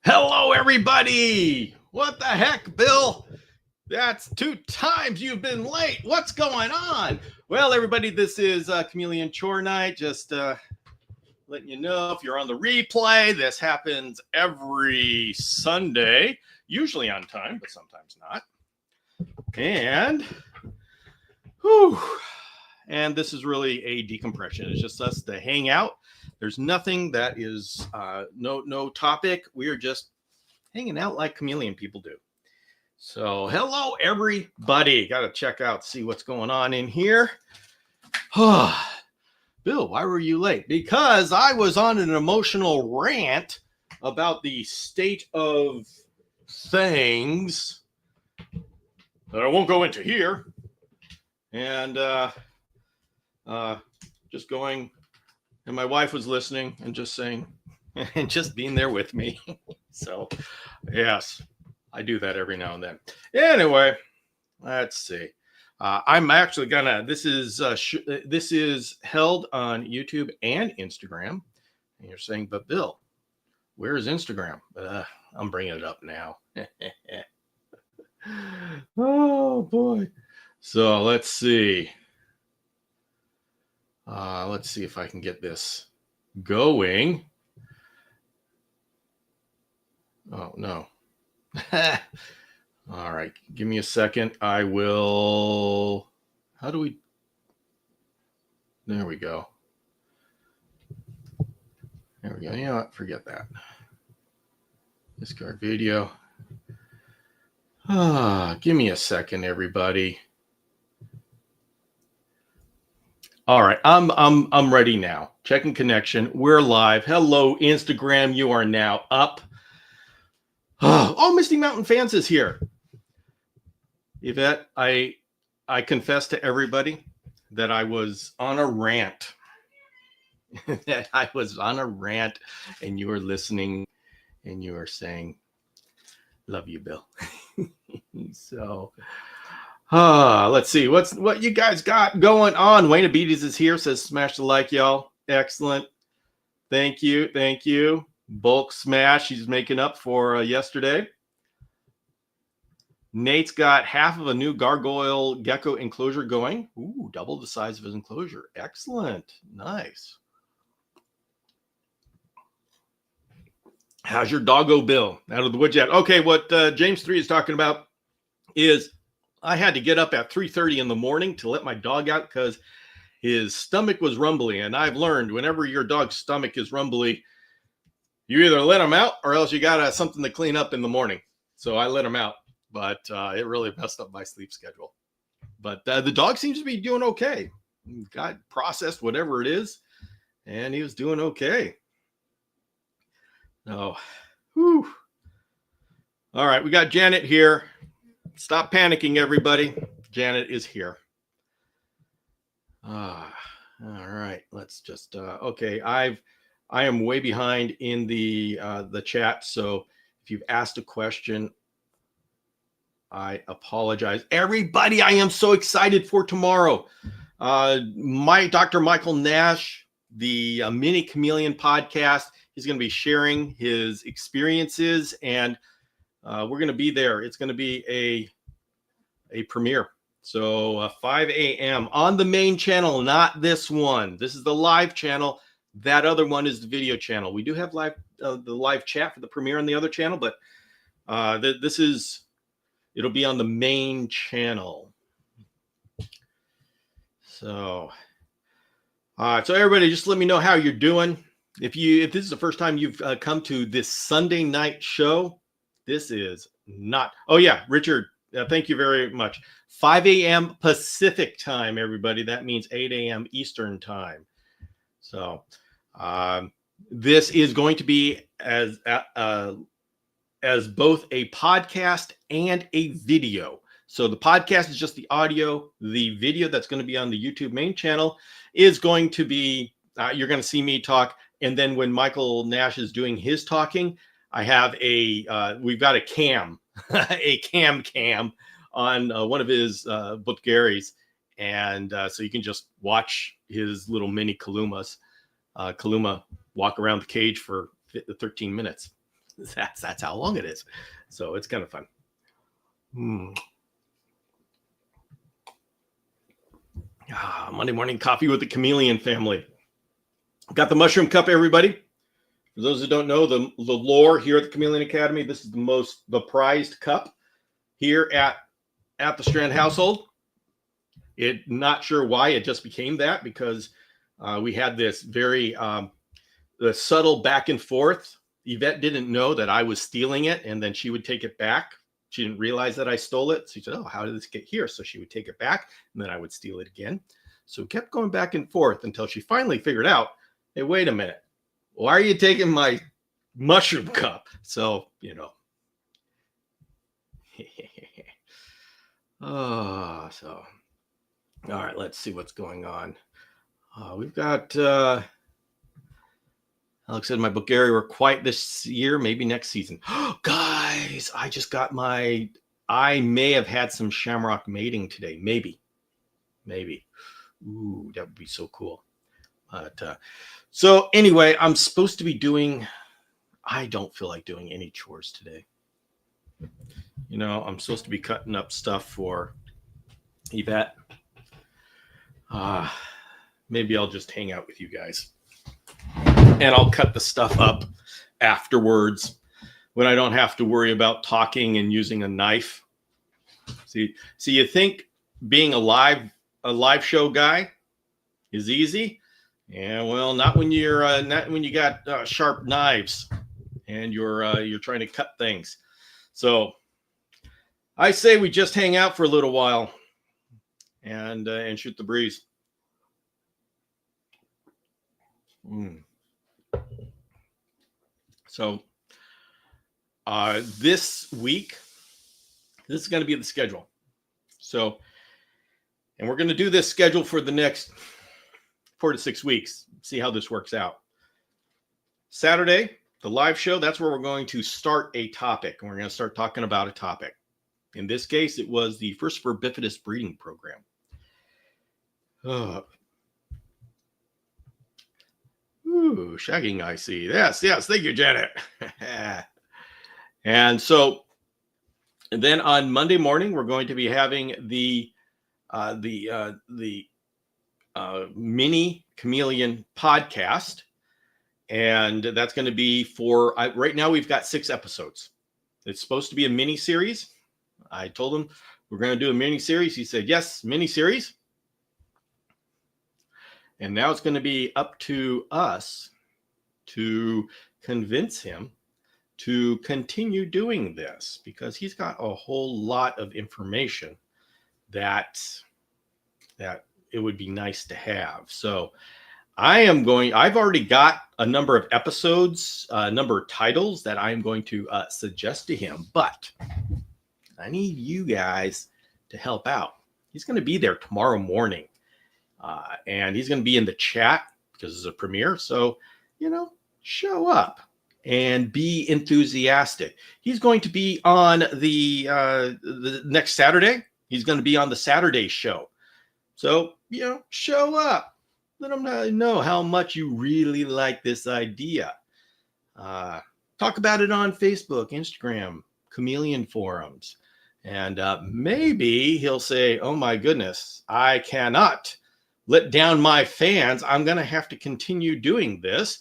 Hello, everybody. What the heck, Bill? That's 2 times you've been late. What's going on? Well, everybody, this is Chameleon Chore night. Just letting you know, if you're on the replay, this happens every Sunday, usually on time, but sometimes not. And this is really a decompression. It's just us to hang out. There's nothing that is no topic. We are just hanging out like chameleon people do. So hello, everybody. Got to check out, see what's going on in here. Bill, why were you late? Because I was on an emotional rant about the state of things that I won't go into here. And just going, and my wife was listening and just saying, and just being there with me. So, yes, I do that every now and then. Anyway, let's see. I'm actually gonna. This is held on YouTube and Instagram. And you're saying, but Bill, where is Instagram? I'm bringing it up now. Oh boy. So let's see. Let's see if I can get this going. Oh, no. All right. Give me a second. I will. How do we? There we go. There we go. You know what? Forget that. Discard video. Give me a second, everybody. All right, I'm ready now. Checking connection. We're live. Hello, Instagram. You are now up. Oh, Misty Mountain Fans is here. Yvette, I confess to everybody that I was on a rant. That I was on a rant, and you were listening, and you were saying, "Love you, Bill." So. Let's see what you guys got going on. Wayne Abides is here, says smash the like, y'all. Excellent. Thank you. Bulk smash. He's making up for yesterday. Nate's got half of a new gargoyle gecko enclosure going. Ooh, double the size of his enclosure. Excellent. Nice. How's your doggo, Bill? Out of the woods yet? Okay, what James 3 is talking about is I had to get up at 3:30 in the morning to let my dog out because his stomach was rumbly. And I've learned whenever your dog's stomach is rumbly, you either let him out or else you got something to clean up in the morning. So I let him out, but it really messed up my sleep schedule. But the dog seems to be doing okay. Got processed whatever it is, and he was doing okay. Oh, whew. All right, we got Janet here. Stop panicking, everybody. Janet is here. All right. Let's just okay. I am way behind in the chat, so if you've asked a question, I apologize. Everybody, I am so excited for tomorrow. Dr. Michael Nash, the Mini Chameleon podcast, he's going to be sharing his experiences, and we're going to be there. It's going to be a premiere. So 5 a.m. on the main channel, not this one. This is the live channel. That other one is the video channel. We do have the live chat for the premiere on the other channel, but it'll be on the main channel. So everybody, just let me know how you're doing. If this is the first time you've come to this Sunday night show, this is not. Oh yeah, Richard, thank you very much. 5 a.m. Pacific time, everybody. That means 8 a.m. Eastern time. So this is going to be as both a podcast and a video. So the podcast is just the audio. The video that's going to be on the YouTube main channel is going to be, you're going to see me talk. And then when Michael Nash is doing his talking, I have we've got a cam, a cam on one of his Gary's. And so you can just watch his little mini Kaluma walk around the cage for 13 minutes. That's how long it is. So it's kind of fun. Monday morning coffee with the Chameleon family. Got the mushroom cup, everybody. For those who don't know the lore here at the Chameleon Academy, this is the prized cup here at the Strand household. Not sure why it just became that, because we had this very the subtle back and forth. Yvette didn't know that I was stealing it, and then she would take it back. She didn't realize that I stole it. So she said, "Oh, how did this get here?" So she would take it back, and then I would steal it again. So we kept going back and forth until she finally figured out, hey, wait a minute. Why are you taking my mushroom cup? So, all right, let's see what's going on. We've got, Alex said, my Bulgaria were quiet this year, maybe next season. Guys, I just got I may have had some shamrock mating today. Maybe. Ooh, that would be so cool. But, so anyway, I'm supposed to be I don't feel like doing any chores today. I'm supposed to be cutting up stuff for Yvette. Maybe I'll just hang out with you guys. And I'll cut the stuff up afterwards when I don't have to worry about talking and using a knife. See, you think being a live show guy is easy? Yeah, well, not when you got sharp knives and you're trying to cut things. So I say we just hang out for a little while and shoot the breeze. So this week, this is going to be the schedule. So, and we're going to do this schedule for the next 4 to 6 weeks. See how this works out. Saturday, the live show, that's where we're going to start a topic. And we're going to start talking about a topic. In this case, it was the First for Bifidus breeding program. Ooh, shagging, I see. Yes. Thank you, Janet. And then on Monday morning, we're going to be having the mini Chameleon podcast. And that's going to be right now we've got 6 episodes. It's supposed to be a mini series. I told him we're going to do a mini series. He said, yes, mini series. And now it's going to be up to us to convince him to continue doing this, because he's got a whole lot of information that it would be nice to have. So I've already got a number of episodes, a number of titles that I'm going to suggest to him, but I need you guys to help out. He's going to be there tomorrow morning. And he's going to be in the chat because it's a premiere. So, show up and be enthusiastic. He's going to be on the next Saturday. He's going to be on the Saturday show. So, show up. Let him know how much you really like this idea. Talk about it on Facebook, Instagram, Chameleon forums. And maybe he'll say, oh my goodness, I cannot let down my fans. I'm going to have to continue doing this.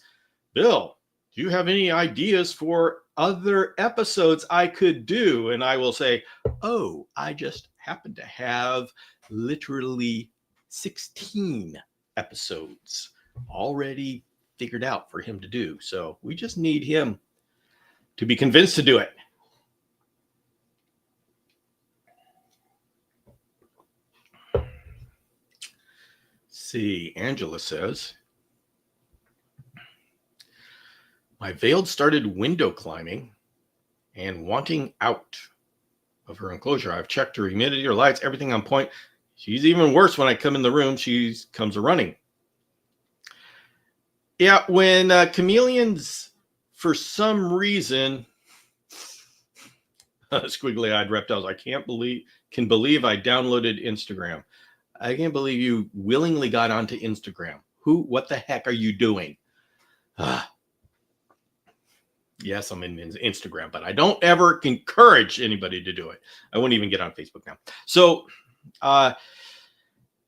Bill, do you have any ideas for other episodes I could do? And I will say, oh, I just happen to have literally 16 episodes already figured out for him to do. So we just need him to be convinced to do it. See, Angela says, my veiled started window climbing and wanting out of her enclosure. I've checked her humidity, her lights, everything on point. She's even worse when I come in the room. She comes running. Yeah, when chameleons, for some reason, squiggly-eyed reptiles, I can believe I downloaded Instagram. I can't believe you willingly got onto Instagram. What the heck are you doing? Yes, I'm in Instagram, but I don't ever encourage anybody to do it. I won't even get on Facebook now. So,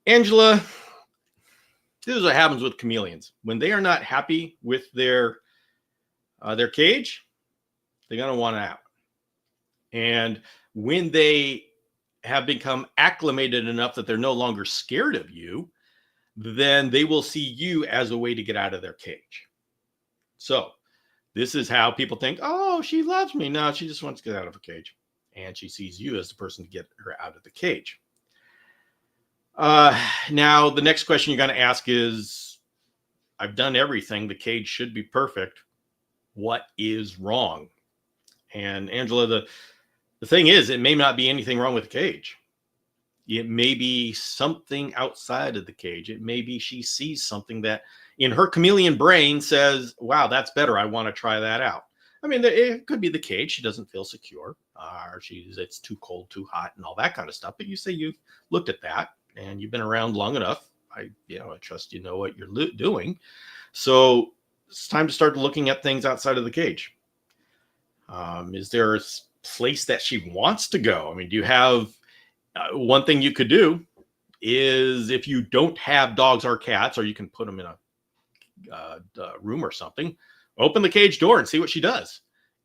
Angela, this is what happens with chameleons. When they are not happy with their cage, they're going to want out. And when they have become acclimated enough that they're no longer scared of you, then they will see you as a way to get out of their cage. So this is how people think, oh, she loves me. No, she just wants to get out of her cage. And she sees you as the person to get her out of the cage. Now, the next question you're going to ask is, I've done everything. The cage should be perfect. What is wrong? And Angela, the thing is, it may not be anything wrong with the cage. It may be something outside of the cage. It may be she sees something that in her chameleon brain says, wow, that's better. I want to try that out. I mean, it could be the cage. She doesn't feel secure, or it's too cold, too hot, and all that kind of stuff. But you say you've looked at that and you've been around long enough. I trust you know what you're doing. So it's time to start looking at things outside of the cage. Is there a place that she wants to go? I mean, do you have one thing you could do is, if you don't have dogs or cats, or you can put them in a room or something, open the cage door and see what she does.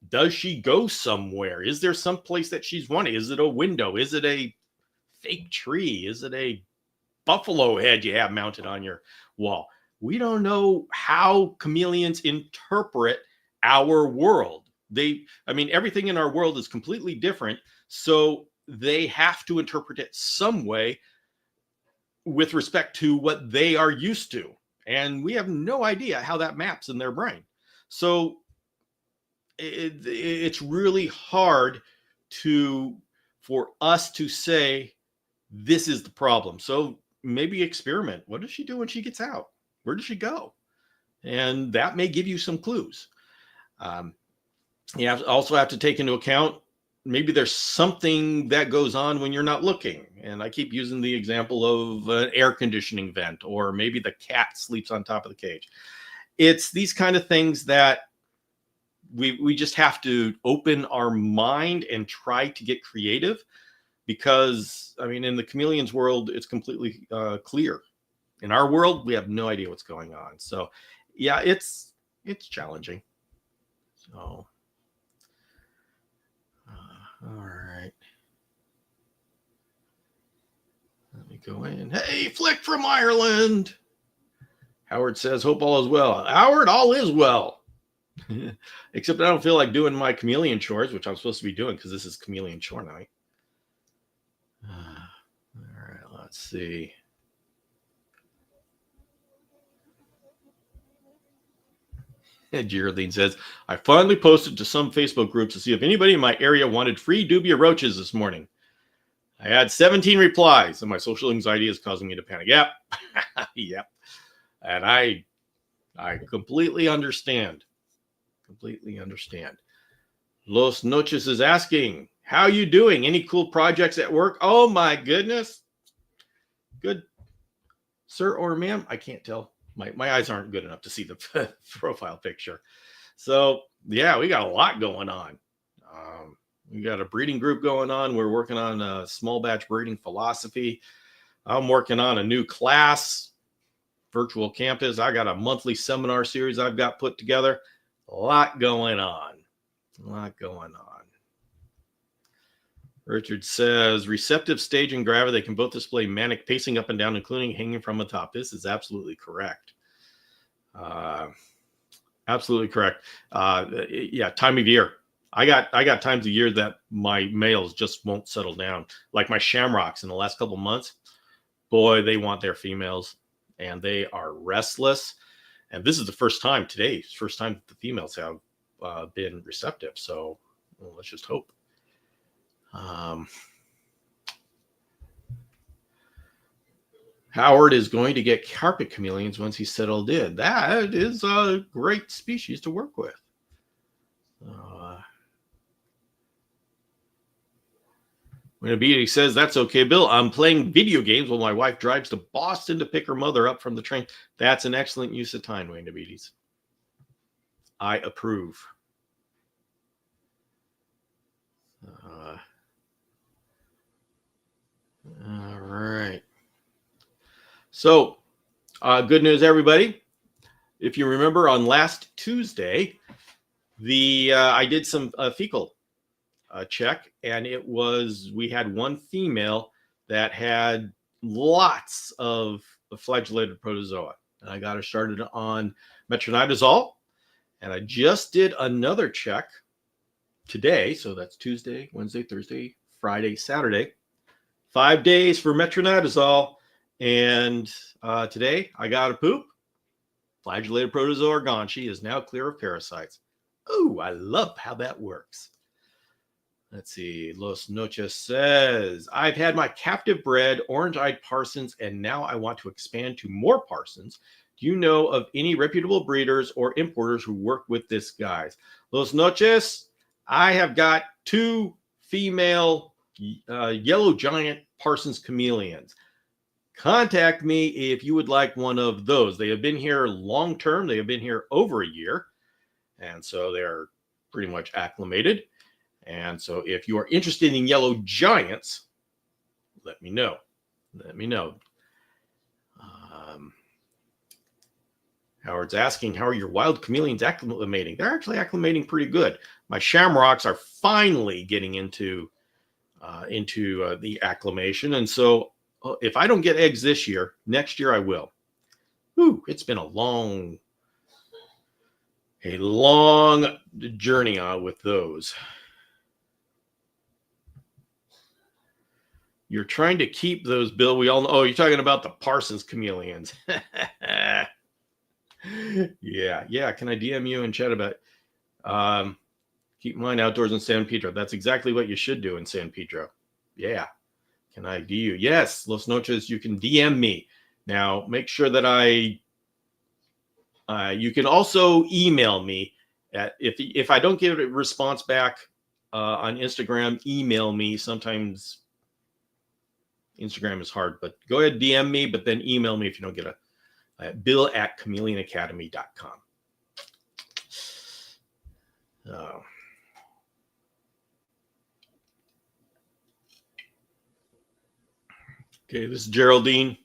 Does she go somewhere? Is there some place that she's wanting? Is it a window? Is it a fake tree? Is it a buffalo head you have mounted on your wall? We don't know how chameleons interpret our world. Everything in our world is completely different. So they have to interpret it some way with respect to what they are used to. And we have no idea how that maps in their brain. So it's really hard for us to say, this is the problem. So maybe experiment. What does she do when she gets out? Where does she go? And that may give you some clues. You also have to take into account, maybe there's something that goes on when you're not looking. And I keep using the example of an air conditioning vent, or maybe the cat sleeps on top of the cage. It's these kind of things that we just have to open our mind and try to get creative, because, in the chameleon's world, it's completely clear. In our world, we have no idea what's going on. So, yeah, it's challenging. So, all right. Let me go in. Hey, Flick from Ireland. Howard says, hope all is well. Howard, all is well. Except I don't feel like doing my chameleon chores, which I'm supposed to be doing because this is chameleon chore night. All right, let's see. And Geraldine says, I finally posted to some Facebook groups to see if anybody in my area wanted free dubia roaches this morning. I had 17 replies, and my social anxiety is causing me to panic. Yep. Yep. And I completely understand. Completely understand. Los Noches is asking, how you doing? Any cool projects at work? Oh, my goodness. Good. Sir or ma'am? I can't tell. My eyes aren't good enough to see the profile picture. So, yeah, we got a lot going on. We got a breeding group going on. We're working on a small batch breeding philosophy. I'm working on a new class, virtual campus. I got a monthly seminar series I've got put together. A lot going on. A lot going on. Richard says, receptive stage and gravid, they can both display manic pacing up and down, including hanging from the top. This is absolutely correct. Absolutely correct. Yeah, time of year. I got times of year that my males just won't settle down. Like my shamrocks in the last couple of months, boy, they want their females, and they are restless. And this is the first time that the females have been receptive. So let's just hope. Howard is going to get carpet chameleons once he's settled in. That is a great species to work with. When a beauty says, that's okay, Bill. I'm playing video games while my wife drives to Boston to pick her mother up from the train. That's an excellent use of time, Wayne Diabetes. I approve. right. So, good news, everybody. If you remember, on last Tuesday, I did some fecal check, and we had one female that had lots of flagellated protozoa, and I got her started on metronidazole, and I just did another check today. So that's Tuesday, Wednesday, Thursday, Friday, Saturday. 5 days for metronidazole, and today I got a poop. Flagellated protozoa are gone. She is now clear of parasites. Oh, I love how that works. Let's see. Los Noches says, I've had my captive bred orange-eyed parsons, and now I want to expand to more parsons. Do you know of any reputable breeders or importers who work with this guys? Los Noches, I have got 2 female yellow giant Parsons chameleons. Contact me if you would like one of those. They have been here long term. They have been here over a year, and so they're pretty much acclimated. And so if you are interested in yellow giants, let me know. Let me know. Howard's asking, how are your wild chameleons acclimating? They're actually acclimating pretty good. My shamrocks are finally getting into the acclimation. And so if I don't get eggs this year, next year I will. Ooh, it's been a long journey with those. You're trying to keep those, Bill. We all know. Oh, you're talking about the Parsons chameleons. Yeah. Can I DM you and chat about it? Keep mine outdoors in San Pedro. That's exactly what you should do in San Pedro. Yeah. Can I do you? Yes, Los Noches, you can DM me. Now, make sure that you can also email me. If I don't get a response back on Instagram, email me. Sometimes Instagram is hard, but go ahead, DM me, but then email me if you don't get bill@chameleonacademy.com. Oh. Okay, this is Geraldine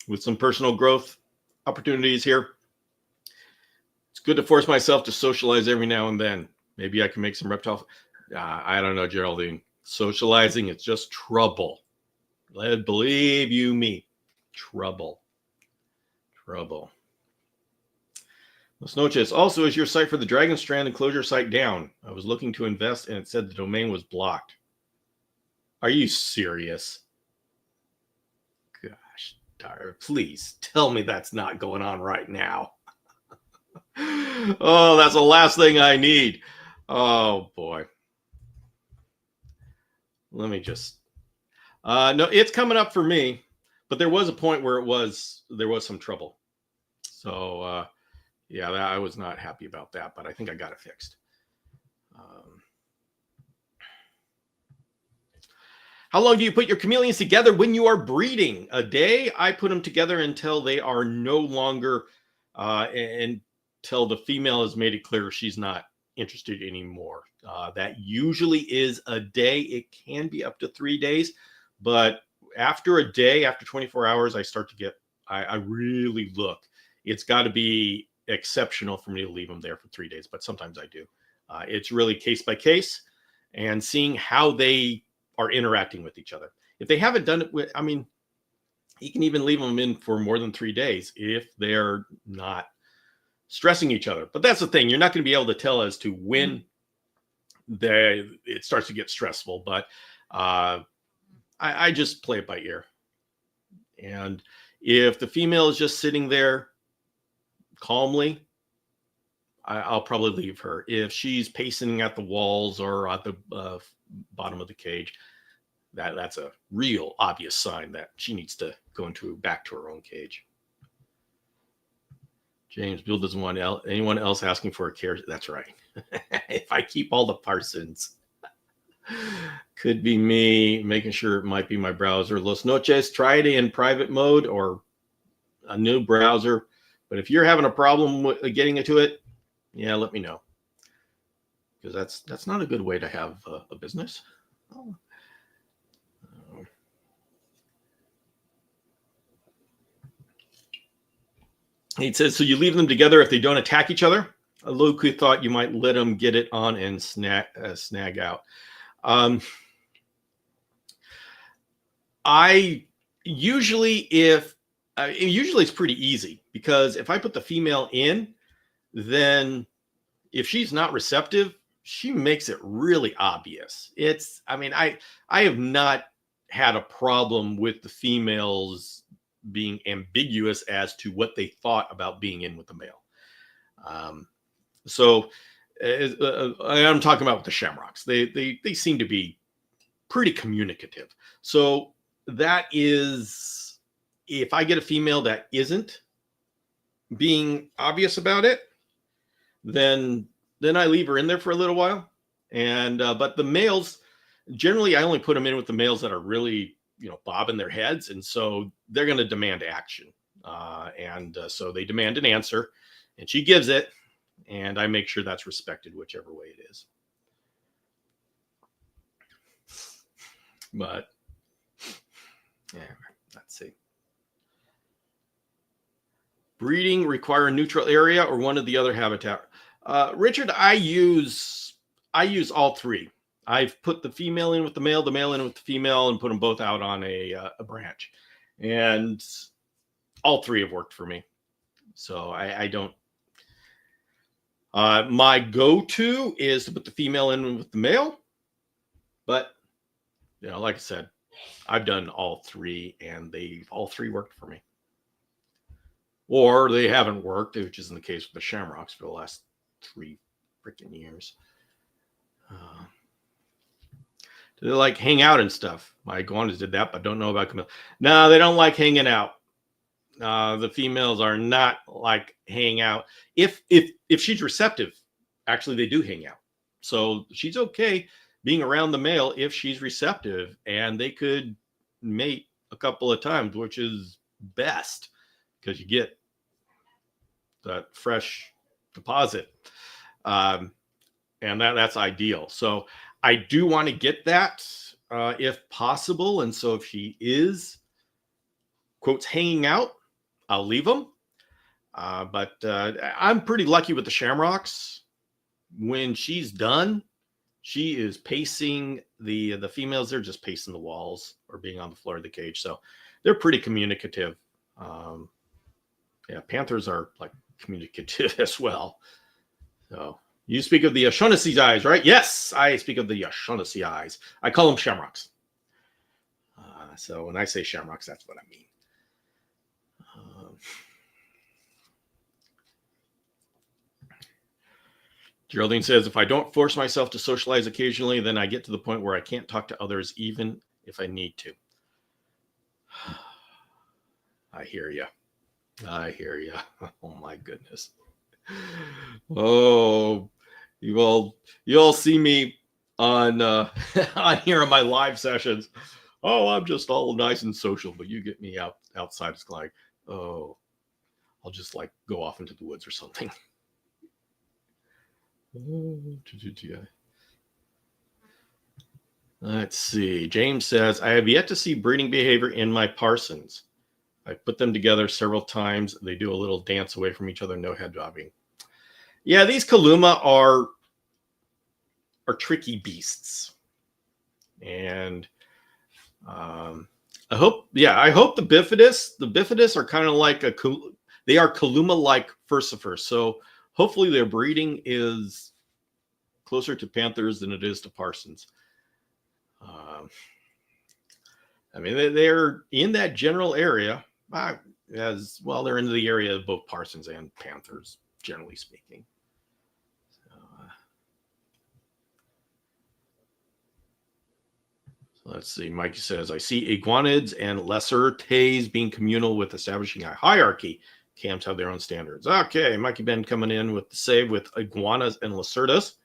with some personal growth opportunities here. It's good to force myself to socialize every now and then. Maybe I can make some reptile. I don't know, Geraldine. Socializing, it's just trouble. Believe you me, trouble. Los Noches. Also, is your site for the Dragon Strand enclosure site down? I was looking to invest and it said the domain was blocked. Are you serious? Gosh, darn, please tell me that's not going on right now. Oh, that's the last thing I need. Oh, boy. Let me just... no, it's coming up for me, but there was a point where there was some trouble. So, yeah, I was not happy about that, but I think I got it fixed. How long do you put your chameleons together when you are breeding? A day. I put them together until they are no longer, until the female has made it clear she's not interested anymore. That usually is a day. It can be up to 3 days, but after a day, after 24 hours, I start to get, I really look. It's got to be exceptional for me to leave them there for 3 days, but sometimes I do. It's really case by case and seeing how they are interacting with each other. If they haven't done it with, I mean, you can even leave them in for more than 3 days if they're not stressing each other. But that's the thing. You're not going to be able to tell as to when it starts to get stressful. But I just play it by ear. And if the female is just sitting there calmly, I'll probably leave her. If she's pacing at the walls or at the bottom of the cage, that's a real obvious sign that she needs to go back to her own cage. James, Bill doesn't want anyone else asking for a care. That's right. If I keep all the Parsons, could be me making sure it might be my browser. Los Noches, try it in private mode or a new browser. But if you're having a problem with getting into it, yeah, let me know. Because that's not a good way to have a business. Oh. He says, so you leave them together if they don't attack each other. Loku thought you might let them get it on and snag out. I usually, usually it's pretty easy, because if I put the female in, then if she's not receptive, she makes it really obvious. I have not had a problem with the females being ambiguous as to what they thought about being in with the male. I'm talking about with the shamrocks. They seem to be pretty communicative. So that is, if I get a female that isn't being obvious about it, then I leave her in there for a little while. And but the males, generally, I only put them in with the males that are really, bobbing their heads, and so they're going to demand action. So they demand an answer, and she gives it, and I make sure that's respected, whichever way it is. But yeah, let's see. Breeding require a neutral area or one of the other habitat? Richard, I use all three. I've put the female in with the male in with the female, and put them both out on a branch. And all three have worked for me. So I don't. My go-to is to put the female in with the male. But, like I said, I've done all three, and all three worked for me. Or they haven't worked, which is in the case with the shamrocks for the last 3 freaking years. Do they like hang out and stuff? My iguanas did that, but don't know about Camille. No, they don't like hanging out. The females are not like hang out. If she's receptive, actually they do hang out. So she's okay being around the male if she's receptive, and they could mate a couple of times, which is best, because you get that fresh deposit. And that's ideal. So I do want to get that if possible. And so if she is, quotes, hanging out, I'll leave them. But I'm pretty lucky with the shamrocks. When she's done, she is pacing the females. They're just pacing the walls or being on the floor of the cage. So they're pretty communicative. Panthers are like communicative as well. So you speak of the O'Shaughnessy eyes, right? Yes, I speak of the O'Shaughnessy eyes. I call them shamrocks. So when I say shamrocks, that's what I mean. Geraldine says, if I don't force myself to socialize occasionally, then I get to the point where I can't talk to others, even if I need to. I hear you. Oh my goodness. Oh, you all see me on on here on my live sessions. Oh, I'm just all nice and social, but you get me outside, it's like, oh, I'll just like go off into the woods or something. Let's see. James says, I have yet to see breeding behavior in my Parsons. I put them together several times. They do a little dance away from each other, no head bobbing. Yeah, these Kaluma are tricky beasts. And I hope the bifidus are kind of like they are Kaluma-like furcifers. So hopefully their breeding is closer to panthers than it is to Parsons. They're in that general area as well. They're in the area of both Parsons and panthers, generally speaking. So let's see. Mikey says, I see iguanids and lesser tays being communal with establishing a hierarchy. Cams have their own standards. Okay, Mikey Ben coming in with the save with iguanas and lacerdas.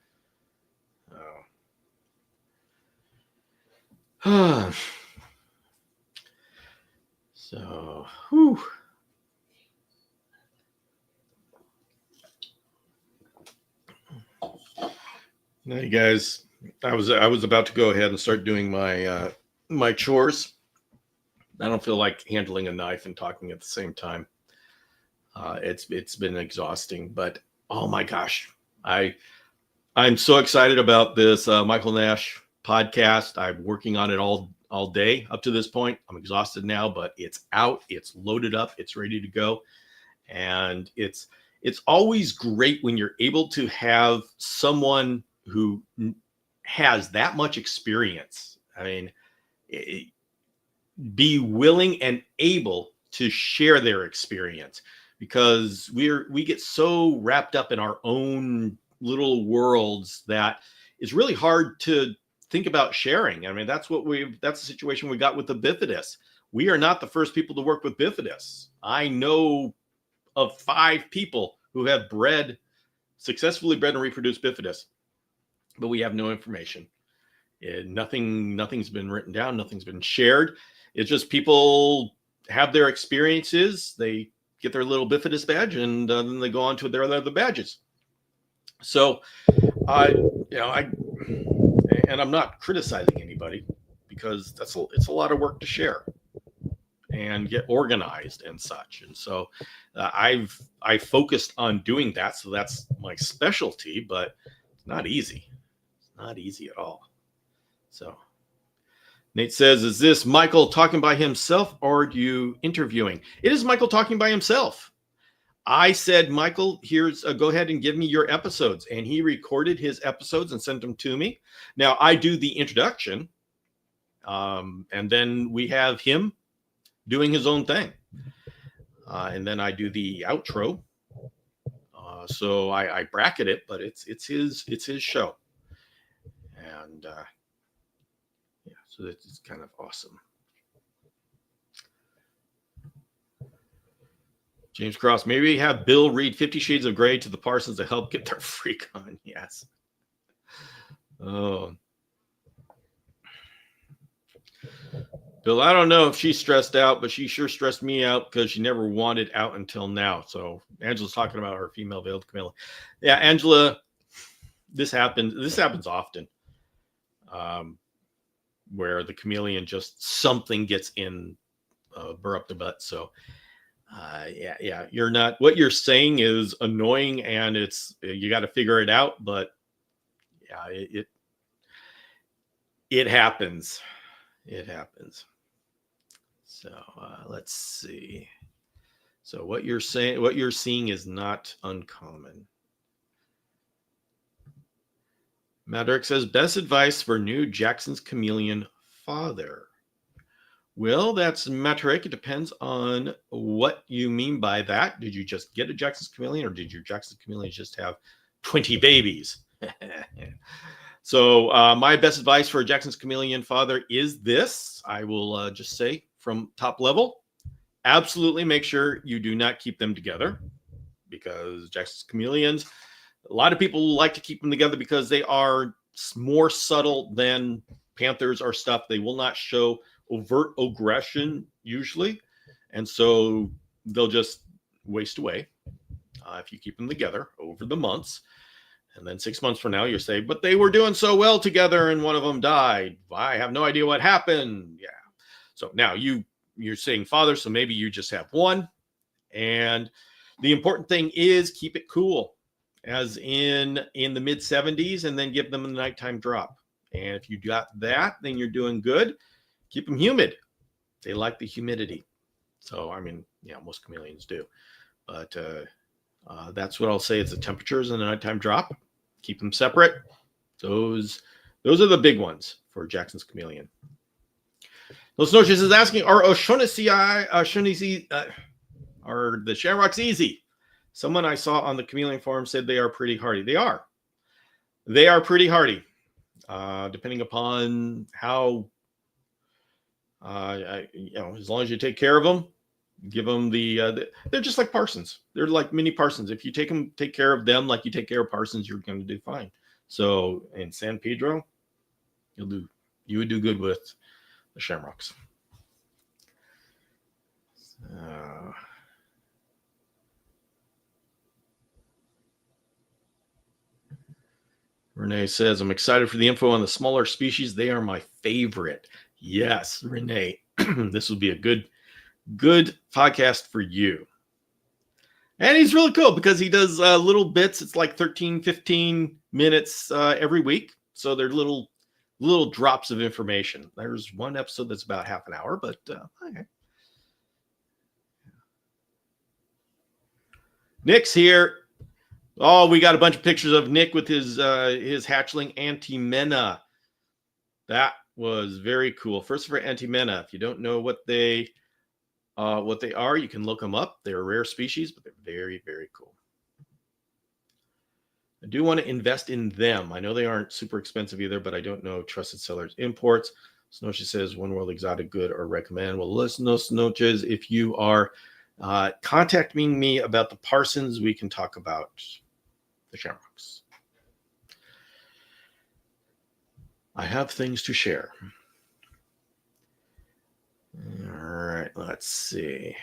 So, whew. Now, you guys, I was about to go ahead and start doing my my chores. I don't feel like handling a knife and talking at the same time. It's been exhausting, but oh my gosh, I'm so excited about this Michael Nash podcast. I'm working on it all day up to this point. I'm exhausted now, but it's out, it's loaded up, it's ready to go. And it's always great when you're able to have someone who has that much experience. I mean, be willing and able to share their experience, because we get so wrapped up in our own little worlds that it's really hard to think about sharing. I mean, that's the situation we got with the bifidus. We are not the first people to work with bifidus. I know of 5 people who have successfully bred and reproduced bifidus, but we have no information. Nothing's been written down. Nothing's been shared. It's just people have their experiences. They get their little bifidus badge, and then they go on to their other badges. So, and I'm not criticizing anybody, because it's a lot of work to share and get organized and such. And so I focused on doing that. So that's my specialty, but it's not easy. It's not easy at all. So Nate says, is this Michael talking by himself, or are you interviewing? It is Michael talking by himself. I said, Michael, go ahead and give me your episodes. And he recorded his episodes and sent them to me. Now I do the introduction. And then we have him doing his own thing. And then I do the outro. So I bracket it, but it's his show. And so it's kind of awesome. James Cross, maybe have Bill read 50 Shades of Grey to the Parsons to help get their freak on. Yes. Oh. Bill, I don't know if she's stressed out, but she sure stressed me out because she never wanted out until now. So Angela's talking about her female veiled chameleon. Yeah, Angela, this happens often, where the chameleon something gets in, burr up the butt. So you're not, what you're saying is annoying, and you got to figure it out, but yeah, it happens. It happens. So let's see. So what you're seeing is not uncommon. Madrick says, best advice for new Jackson's chameleon father. Well, that's metric. It depends on what you mean by that. Did you just get a Jackson's chameleon, or did your Jackson's chameleon just have 20 babies? So my best advice for a Jackson's chameleon father is this. I will just say from top level, absolutely make sure you do not keep them together, because Jackson's chameleons, a lot of people like to keep them together because they are more subtle than panthers or stuff. They will not show overt aggression usually, and so they'll just waste away if you keep them together over the months. And then 6 months from now, you say, but they were doing so well together and one of them died. I have no idea what happened. Yeah. So now you're saying father, so maybe you just have one. And the important thing is keep it cool, as in the mid 70s, and then give them a nighttime drop. And if you got that, then you're doing good. Keep them humid. They like the humidity. So, I mean, yeah, most chameleons do. But that's what I'll say is the temperatures and the nighttime drop. Keep them separate. Those are the big ones for Jackson's chameleon. Los Noches is asking, are O'Shaughnessy, are the shamrocks easy? Someone I saw on the chameleon forum said they are pretty hardy. They are. They are pretty hardy, depending upon how, as long as you take care of them, give them they're just like parsons. They're like mini parsons. If you take care of them like you take care of parsons, you're going to do fine. So in San Pedro, you would do good with the shamrocks. Renee says, I'm excited for the info on the smaller species. They are my favorite. Yes, Renee, this will be a good podcast for you. And he's really cool because he does little bits. It's like 13, 15 minutes every week. So they're little drops of information. There's one episode that's about half an hour, but okay. Nick's here. Oh, we got a bunch of pictures of Nick with his hatchling Antimena. That was very cool. First for Antimena, if you don't know what they are, you can look them up. They're a rare species, but they're very, very cool. I do want to invest in them. I know they aren't super expensive either, but I don't know trusted sellers imports. Snoche says One World Exotic good or recommend. Well, listen, Snoches, if you are contacting me about the Parsons, we can talk about the Shamrocks. I have things to share. All right, let's see.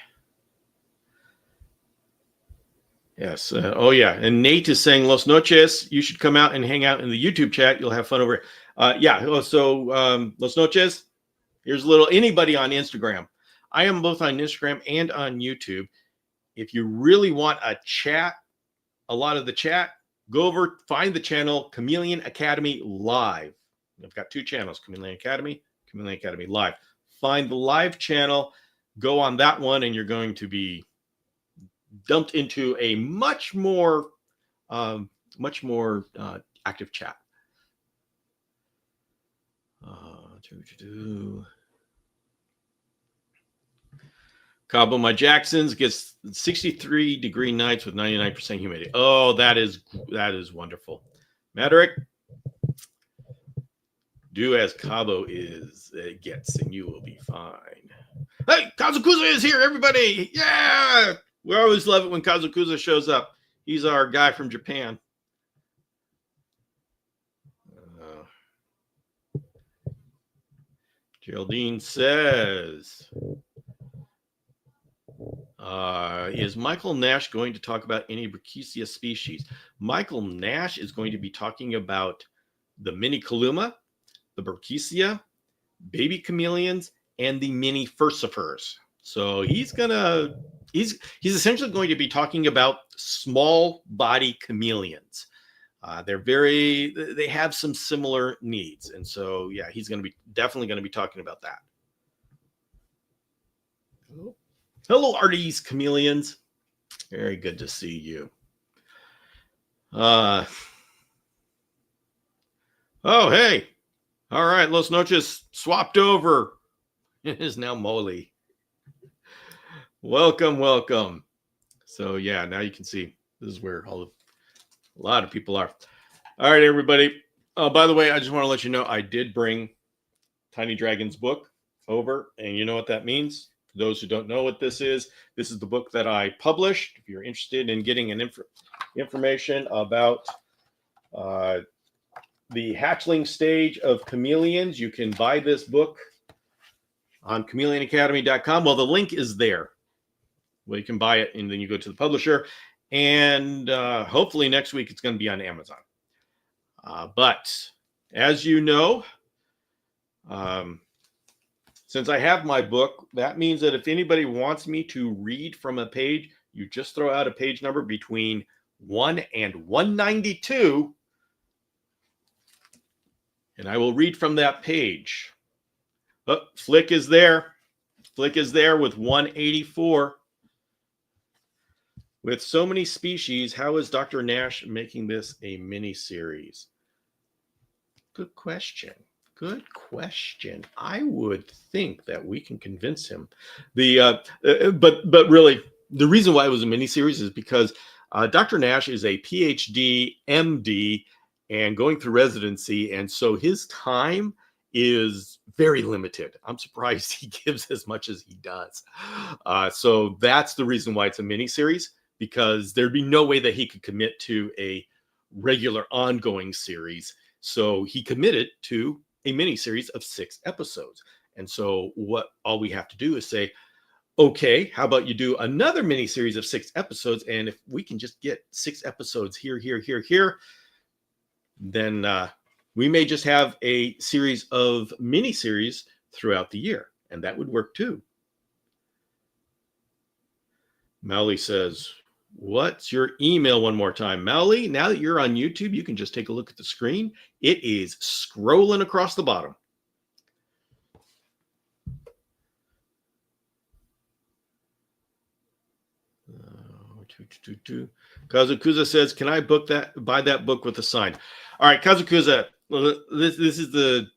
Yes. Oh, yeah. And Nate is saying, Los Noches, you should come out and hang out in the YouTube chat. You'll have fun over it. Yeah. So, Los Noches, here's a little anybody on Instagram. I am both on Instagram and on YouTube. If you really want a chat, a lot of the chat, go over, find the channel Chameleon Academy Live. I've got two channels, Chameleon Academy Live. Find the live channel, go on that one, and you're going to be dumped into a much more active chat. Cabo My Jacksons gets 63-degree nights with 99% humidity. Oh, that is wonderful. Maderick, do as Cabo gets, and you will be fine. Hey, Kazukuza is here, everybody! Yeah, we always love it when Kazukuza shows up. He's our guy from Japan. Geraldine says, is Michael Nash going to talk about any Brachysia species? Michael Nash is going to be talking about the mini Kaluma, the Brachysia, baby chameleons, and the mini furcifers. So he's essentially going to be talking about small body chameleons. They have some similar needs. And so, yeah, he's definitely going to be talking about that. Hello, Artie's chameleons. Very good to see you. Oh, hey. All right, Los Noches swapped over. It is now Molly. Welcome. So, yeah, now you can see this is where a lot of people are. All right, everybody. By the way, I just want to let you know I did bring Tiny Dragon's book over, and you know what that means. For those who don't know what this is the book that I published. If you're interested in getting information about the hatchling stage of chameleons, you can buy this book on chameleonacademy.com. Well, the link is there. Well, you can buy it, and then you go to the publisher, and hopefully next week it's going to be on Amazon. But as you know, since I have my book, that means that if anybody wants me to read from a page, you just throw out a page number between 1 and 192, and I will read from that page. Oh, Flick is there. Flick is there with 184. With so many species, how is Dr. Nash making this a mini series? Good question. I would think that we can convince him. But really, the reason why it was a mini series is because Dr. Nash is a PhD, MD, and going through residency, and so his time is very limited. I'm surprised he gives as much as he does. So that's the reason why it's a mini series, because there'd be no way that he could commit to a regular ongoing series. So he committed to a mini series of 6 episodes. And so all we have to do is say, okay, how about you do another mini series of 6 episodes? And if we can just get 6 episodes here, then we may just have a series of mini series throughout the year. And that would work too. Mally says, What's your email one more time? Melly, now that you're on YouTube, you can just take a look at the screen. It is scrolling across the bottom. Kazukuza says, can I buy that book with a sign? All right, Kazukuza, this is the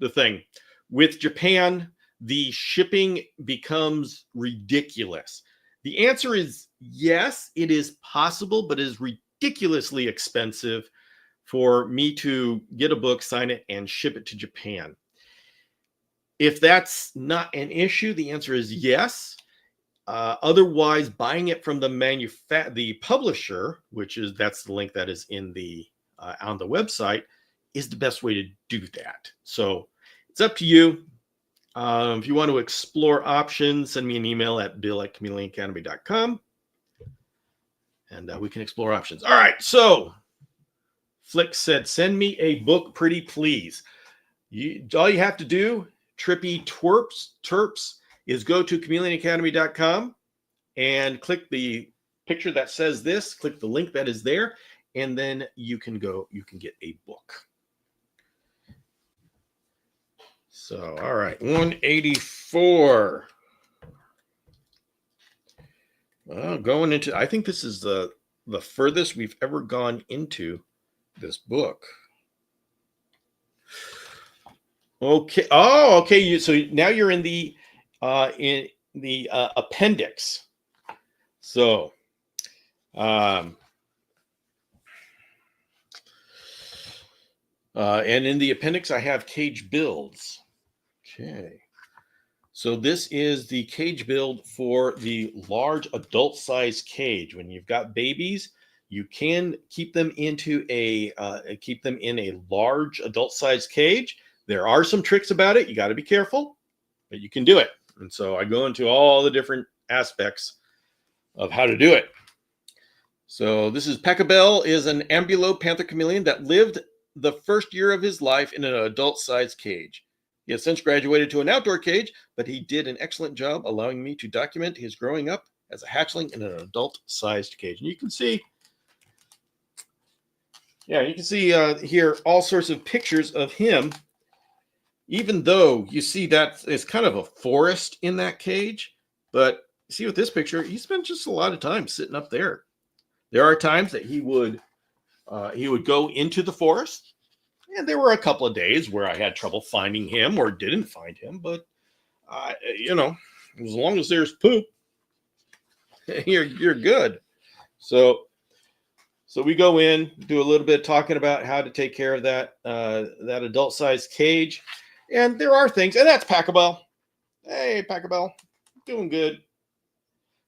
thing. With Japan, the shipping becomes ridiculous. The answer is yes, it is possible, but it is ridiculously expensive for me to get a book, sign it, and ship it to Japan. If that's not an issue, the answer is yes. Otherwise, buying it from the publisher, that's the link that is in the on the website, is the best way to do that. So it's up to you. If you want to explore options, send me an email at bill@chameleonacademy.com, and we can explore options. All right. So Flick said, "Send me a book, pretty please." All you have to do, Trippy Terps, is go to chameleonacademy.com and click the picture that says this, click the link that is there, and then you can get a book. So, all right, 184. Well, going into, I think this is the furthest we've ever gone into this book. Okay. Oh, okay. So now you're in the appendix. So, and in the appendix, I have cage builds. Okay. So this is the cage build for the large adult size cage. When you've got babies, you can keep them in a large adult size cage. There are some tricks about it. You got to be careful, but you can do it. And so I go into all the different aspects of how to do it. So this is Pekabel, is an ambulo panther chameleon that lived the first year of his life in an adult-sized cage. He has since graduated to an outdoor cage, but he did an excellent job allowing me to document his growing up as a hatchling in an adult-sized cage. And you can see, here all sorts of pictures of him, even though you see that it's kind of a forest in that cage. But see with this picture, he spent just a lot of time sitting up there. There are times that he would go into the forest, and there were a couple of days where I had trouble finding him or didn't find him. But as long as there's poop, you're good. So we go in, do a little bit of talking about how to take care of that adult-sized cage, and there are things, and that's Pachelbel. Hey, Pachelbel, doing good.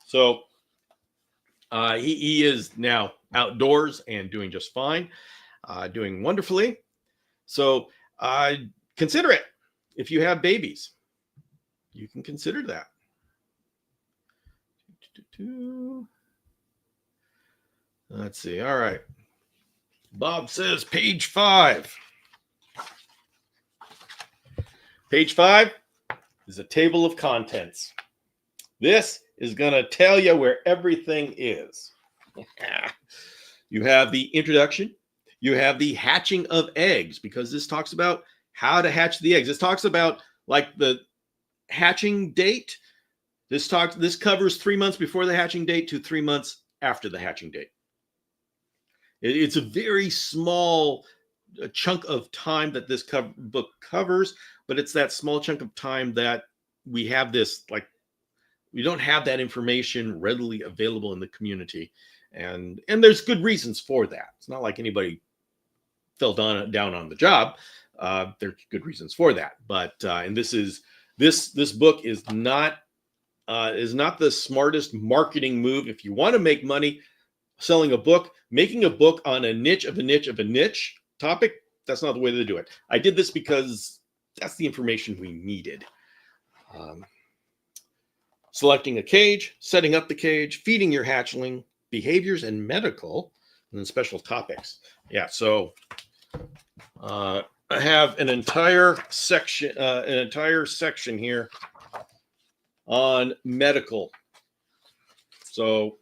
So he is now outdoors and doing just fine, doing wonderfully. So consider it. If you have babies, you can consider that. Let's see. All right. Bob says page 5. Page 5 is a table of contents. This is going to tell you where everything is. You have the introduction. You have the hatching of eggs, because this talks about how to hatch the eggs. This talks about like the hatching date. This covers 3 months before the hatching date to 3 months after the hatching date. It's a very small chunk of time that this book covers, but it's that small chunk of time that we have this, like, we don't have that information readily available in the community. And there's good reasons for that. It's not like anybody fell down on the job. There's good reasons for that. But and this book is not the smartest marketing move. If you want to make money selling a book, making a book on a niche of a niche of a niche topic, that's not the way to do it. I did this because that's the information we needed. Selecting a cage, setting up the cage, feeding your hatchling, behaviors and medical, and then special topics. Yeah, so I have an entire section here on medical. So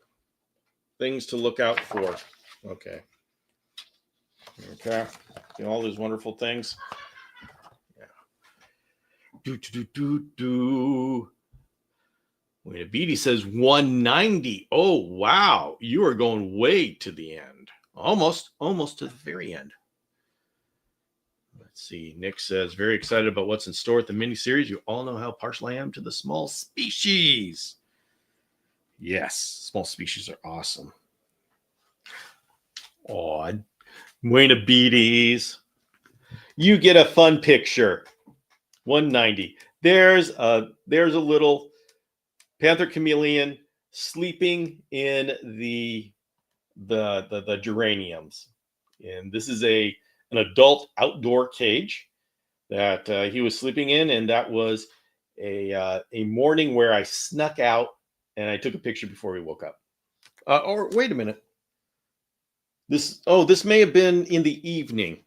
things to look out for. Okay. Okay. All these wonderful things. Yeah. Wait, a Beatty says 190. Oh, wow. You are going way to the end. Almost to the very end. Let's see. Nick says, very excited about what's in store with the miniseries. You all know how partial I am to the small species. Yes, small species are awesome. Oh, Wayne Beatties. You get a fun picture. 190. There's a little panther chameleon sleeping in the geraniums, and this is an adult outdoor cage that he was sleeping in, and that was a morning where I snuck out and I took a picture before he woke up. Or wait a minute, this may have been in the evening,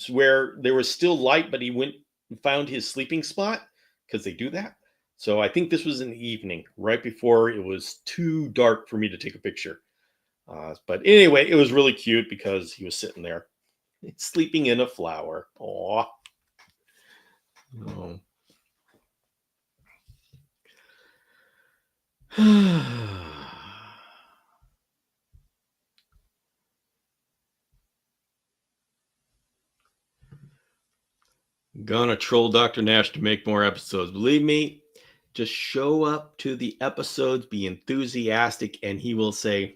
where there was still light, but he went and found his sleeping spot, because they do that. So I think this was in the evening, right before it was too dark for me to take a picture. But anyway, it was really cute because he was sitting there sleeping in a flower. Aw. Oh. Gonna troll Dr. Nash to make more episodes. Believe me, just show up to the episodes, be enthusiastic, and he will say,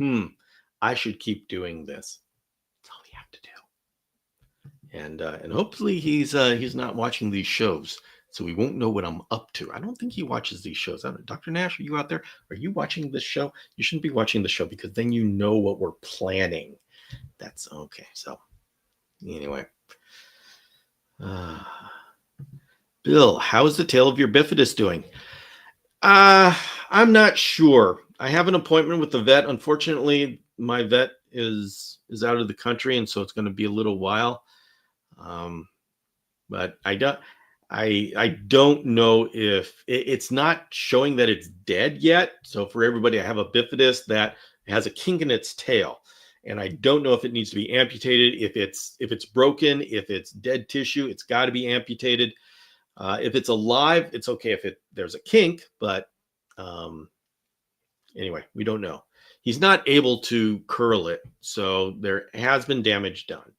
I should keep doing this. That's all you have to do. And hopefully he's not watching these shows, so he won't know what I'm up to. I don't think he watches these shows. Dr. Nash, are you out there? Are you watching this show? You shouldn't be watching the show, because then you know what we're planning. That's okay. So anyway. Bill, how's the tail of your bifidus doing? I'm not sure. I have an appointment with the vet. Unfortunately, my vet is out of the country, and so it's going to be a little while. But I don't know if it's not showing that it's dead yet. So for everybody, I have a bifidus that has a kink in its tail, and I don't know if it needs to be amputated. If it's broken, if it's dead tissue, it's got to be amputated. If it's alive, it's okay if there's a kink, but anyway, we don't know. He's not able to curl it, so there has been damage done.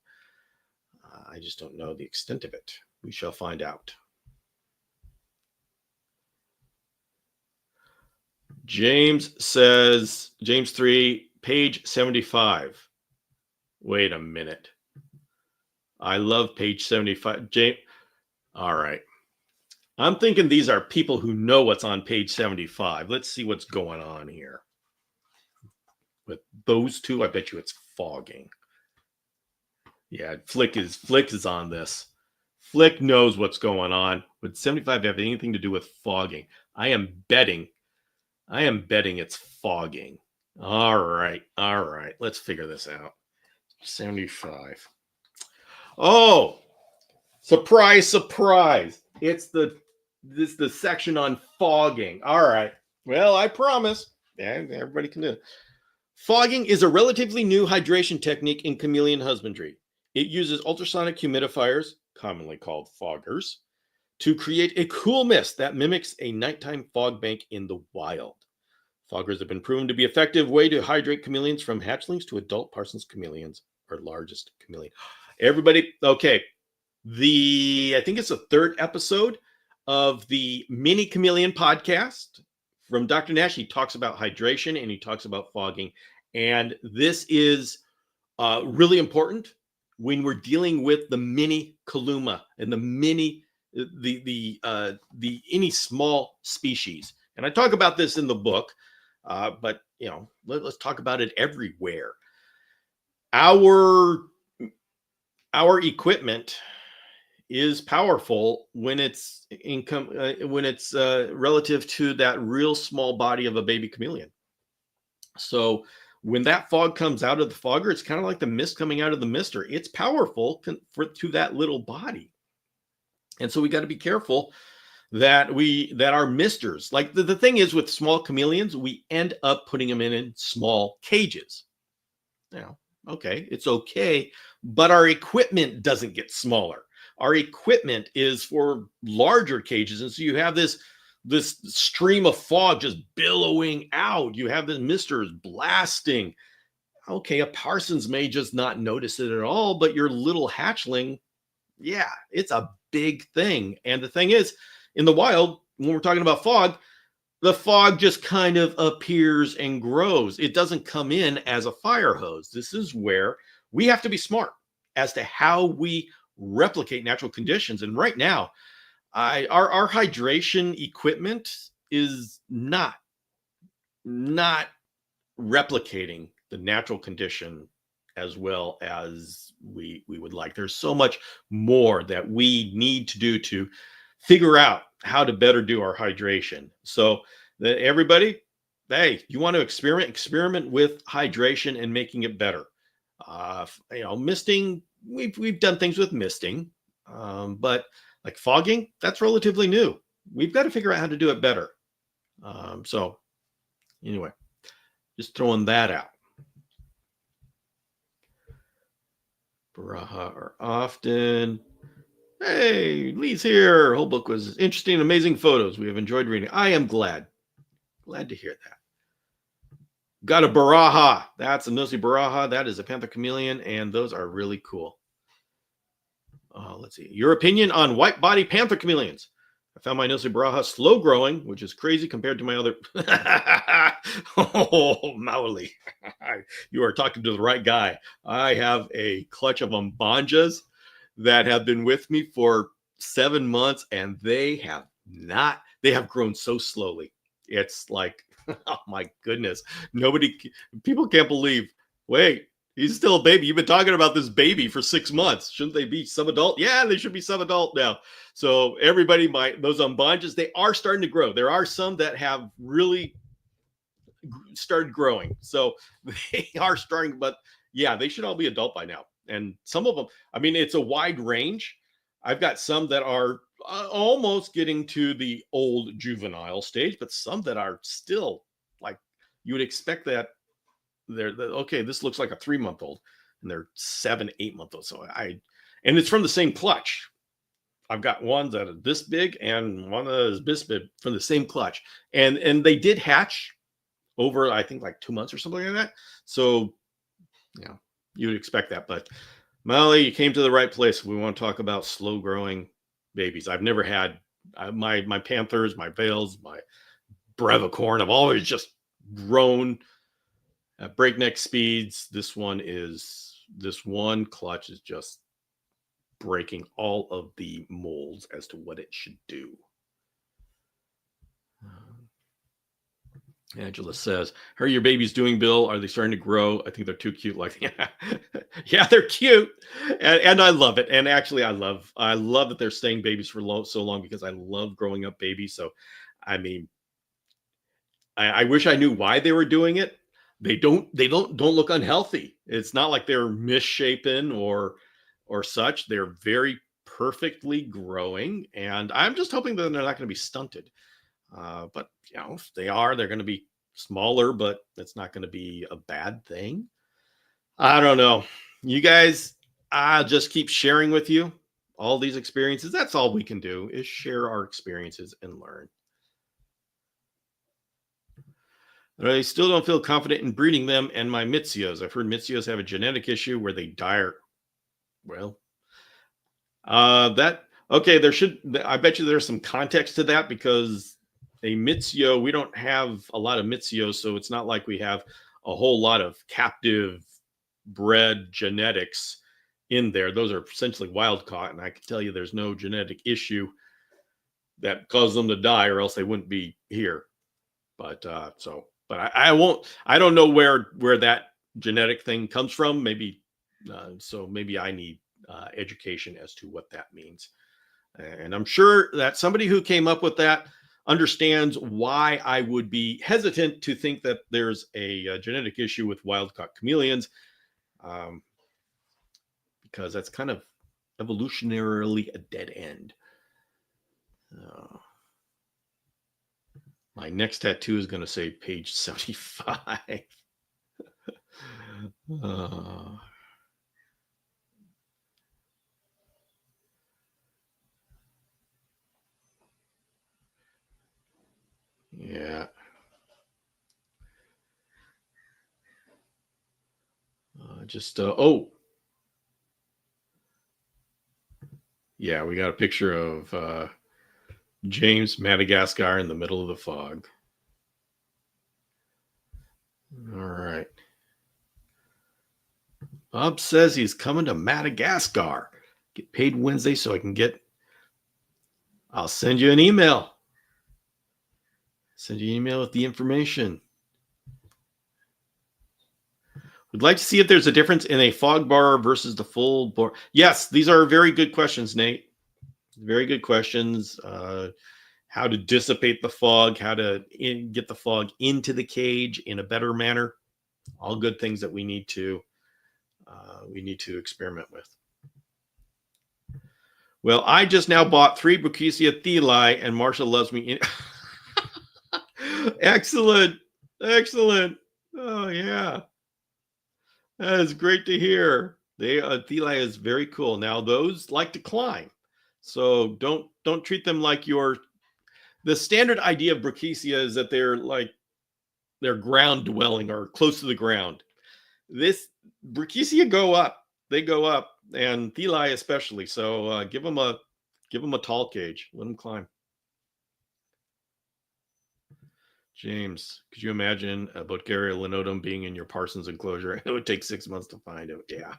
I just don't know the extent of it. We shall find out. James says, James 3, page 75. Wait a minute. I love page 75. James, all right. I'm thinking these are people who know what's on page 75. Let's see what's going on here. With those two, I bet you it's fogging. Yeah, Flick is on this. Flick knows what's going on. Would 75 have anything to do with fogging? I am betting it's fogging. All right. Let's figure this out. 75. Oh, surprise. It's the section on fogging. All right. Well, I promise. Yeah, everybody can do it. Fogging is a relatively new hydration technique in chameleon husbandry. It uses ultrasonic humidifiers, commonly called foggers, to create a cool mist that mimics a nighttime fog bank in the wild. Foggers have been proven to be an effective way to hydrate chameleons from hatchlings to adult Parsons chameleons, our largest chameleon. Everybody, okay. I think it's the third episode of the Mini Chameleon podcast from Dr. Nash. He talks about hydration and he talks about fogging. And this is really important when we're dealing with the mini Kaluma and any small species. And I talk about this in the book, but let's talk about it everywhere. Our equipment is powerful when it's relative to that real small body of a baby chameleon. So when that fog comes out of the fogger, it's kind of like the mist coming out of the mister. It's powerful to that little body. And so we got to be careful that are misters. Like the thing is with small chameleons, we end up putting them in small cages. Now, okay, it's okay, but our equipment doesn't get smaller. Our equipment is for larger cages, and so you have this stream of fog just billowing out. You have the misters blasting. Okay, a Parsons may just not notice it at all, but your little hatchling, yeah, it's a big thing. And the thing is, in the wild, when we're talking about fog, the fog just kind of appears and grows. It doesn't come in as a fire hose. This is where we have to be smart as to how we replicate natural conditions. And right now, our hydration equipment is not replicating the natural condition as well as we would like. There's so much more that we need to do to figure out how to better do our hydration. So everybody, hey, you want to experiment with hydration and making it better. Misting, we've done things with misting, but like fogging, that's relatively new. We've got to figure out how to do it better. So anyway, just throwing that out. Baraha are often. Hey, Lee's here. Whole book was interesting, amazing photos. We have enjoyed reading. I am glad to hear that. Got a Baraha. That's a Nosy Baraha. That is a panther chameleon, and those are really cool. Let's see. Your opinion on white body panther chameleons. I found my Nosy Baraha slow growing, which is crazy compared to my other. Oh, Maoli. You are talking to the right guy. I have a clutch of umbanjas that have been with me for 7 months, and they have grown so slowly. It's like, oh my goodness. People can't believe, wait, he's still a baby. You've been talking about this baby for 6 months. Shouldn't they be sub-adult? Yeah, they should be sub-adult now. So everybody, those umbanjas, they are starting to grow. There are some that have really started growing. So they are starting, but yeah, they should all be adult by now. And some of them, I mean, it's a wide range. I've got some that are almost getting to the old juvenile stage, but some that are still like you would expect that okay, this looks like a 3-month-old, and they're 7, 8-month-old. So and it's from the same clutch. I've got one that are this big and one that is this big from the same clutch, and they did hatch over, I think, like 2 months or something like that. So yeah, you would expect that. But Molly, you came to the right place. We want to talk about slow growing babies. I've never had my panthers, my veils, my brevicorn have always just grown at breakneck speeds. This one clutch is just breaking all of the molds as to what it should do. Angela says, "How are your babies doing, Bill? Are they starting to grow? I think they're too cute." Like, yeah, they're cute, and I love it. And actually, I love that they're staying babies for so long, because I love growing up babies. So, I mean, I wish I knew why they were doing it. They don't look unhealthy. It's not like they're misshapen or such. They're very perfectly growing, and I'm just hoping that they're not going to be stunted. But if they are, they're going to be smaller, but it's not going to be a bad thing. I don't know. You guys, I'll just keep sharing with you all these experiences. That's all we can do, is share our experiences and learn. But I still don't feel confident in breeding them and my Mitzios. I've heard Mitzios have a genetic issue where they die. Well, I bet you there's some context to that, because a Mitsio, we don't have a lot of Mitzios, so it's not like we have a whole lot of captive bred genetics in there. Those are essentially wild caught, and I can tell you there's no genetic issue that caused them to die, or else they wouldn't be here. But I don't know where that genetic thing comes from. Maybe maybe I need education as to what that means. And I'm sure that somebody who came up with that understands why I would be hesitant to think that there's a genetic issue with wild-caught chameleons, because that's kind of evolutionarily a dead end. My next tattoo is going to say page 75. uh, yeah. Oh, yeah, we got a picture of James Madagascar in the middle of the fog. All right. Bob says he's coming to Madagascar. Get paid Wednesday so I can get. I'll send you an email. Send you an email with the information. We'd like to see if there's a difference in a fog bar versus the full bore. Yes, these are very good questions, Nate. Very good questions. How to dissipate the fog, how to get the fog into the cage in a better manner. All good things that we need to experiment with. Well, I just now bought 3 Brookesia theli, and Marsha loves me. Excellent. Oh yeah, that is great to hear. Theli is very cool. Now those like to climb, so don't treat them like the standard idea of Brookesia is that they're ground dwelling or close to the ground. This Brookesia go up. They go up, and theli especially. So give them a tall cage. Let them climb. James, could you imagine a Bottgaria linotum being in your Parsons enclosure? It would take 6 months to find it. Yeah.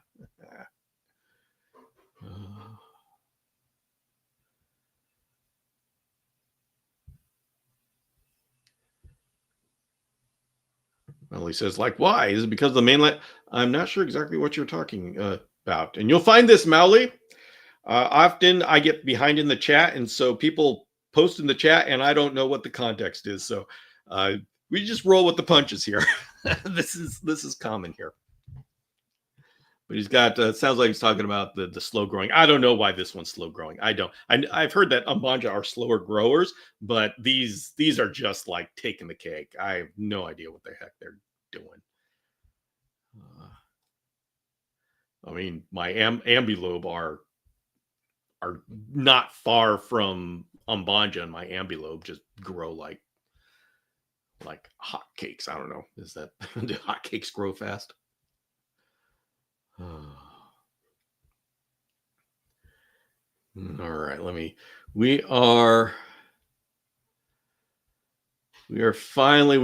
Well, he says, like, why? Is it because of the mainland? I'm not sure exactly what you're talking about. And you'll find this, Mowley. Often I get behind in the chat, and so people post in the chat, and I don't know what the context is. So we just roll with the punches here. This is common here. But he's got sounds like he's talking about the slow growing. I don't know why this one's slow growing. I've heard that Umbanja are slower growers, but these are just like taking the cake. I have no idea what the heck they're doing. I mean, my ambilobe are not far from Umbanja, and my ambilobe just grow like hotcakes. I don't know. Is that do hotcakes grow fast? All right, we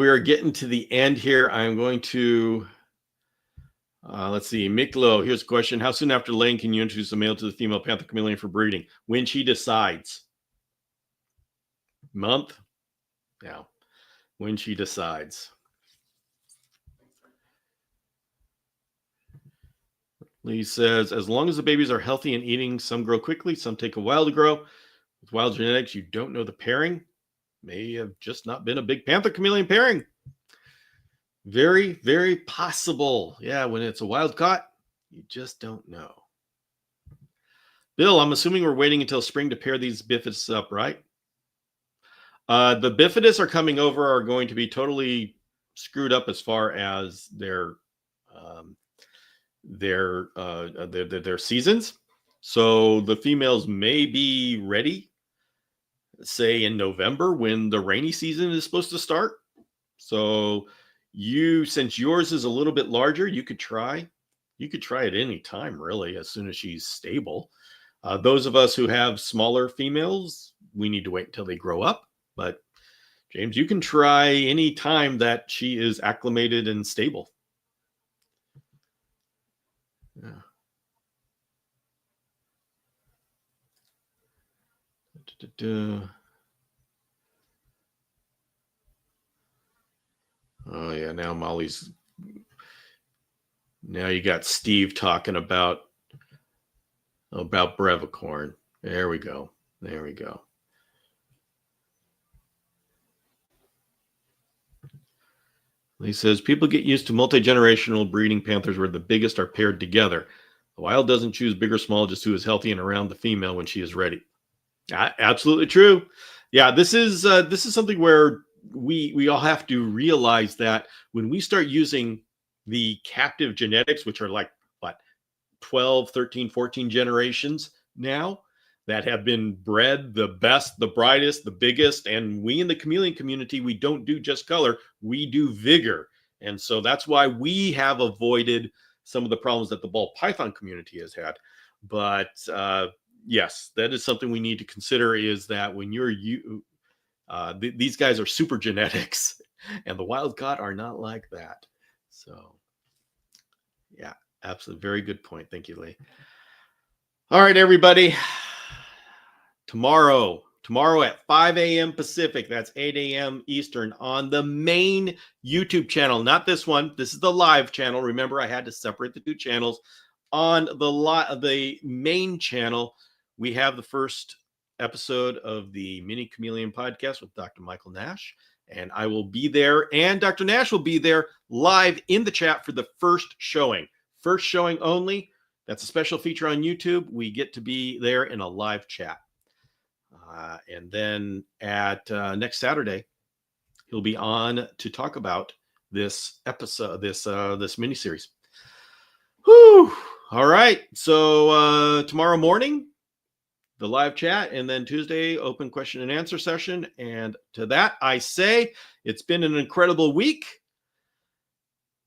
are getting to the end here. I'm going to let's see. Miklo, here's a question. How soon after laying can you introduce the male to the female panther chameleon for breeding? When she decides. Month? Yeah. When she decides. Lee says, as long as the babies are healthy and eating, some grow quickly, some take a while to grow. With wild genetics, you don't know the pairing. May have just not been a big panther chameleon pairing. Very, very possible. Yeah, when it's a wild caught, you just don't know. Bill, I'm assuming we're waiting until spring to pair these bifidus up, right? The bifidus are coming over are going to be totally screwed up as far as their seasons. So the females may be ready, say in November when the rainy season is supposed to start. So since yours is a little bit larger, you could try at any time, really, as soon as she's stable. Those of us who have smaller females, we need to wait until they grow up. But James, you can try any time that she is acclimated and stable. Yeah. Oh yeah, now you got Steve talking about brevicorn. There we go. He says, people get used to multi-generational breeding panthers where the biggest are paired together. The wild doesn't choose big or small, just who is healthy and around the female when she is ready. Absolutely true. Yeah, this is something where we all have to realize that when we start using the captive genetics, which are like what, 12, 13, 14 generations now, that have been bred the best, the brightest, the biggest. And we in the chameleon community, we don't do just color, we do vigor. And so that's why we have avoided some of the problems that the ball python community has had. But yes, that is something we need to consider, is that when these guys are super genetics and the wild caught are not like that. So yeah, absolutely. Very good point. Thank you, Lee. All right, everybody. Tomorrow at 5 a.m. Pacific, that's 8 a.m. Eastern, on the main YouTube channel, not this one. This is the live channel. Remember, I had to separate the two channels. On the main channel, we have the first episode of the Mini Chameleon podcast with Dr. Michael Nash, and I will be there, and Dr. Nash will be there live in the chat for the first showing only. That's a special feature on YouTube. We get to be there in a live chat. And then at next Saturday, he'll be on to talk about this episode, this miniseries. Whew. All right. So tomorrow morning, the live chat, and then Tuesday, open question and answer session. And to that, I say it's been an incredible week.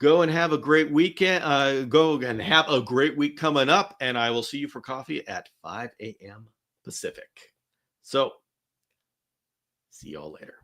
Go and have a great weekend. Go and have a great week coming up. And I will see you for coffee at 5 a.m. Pacific. So see y'all later.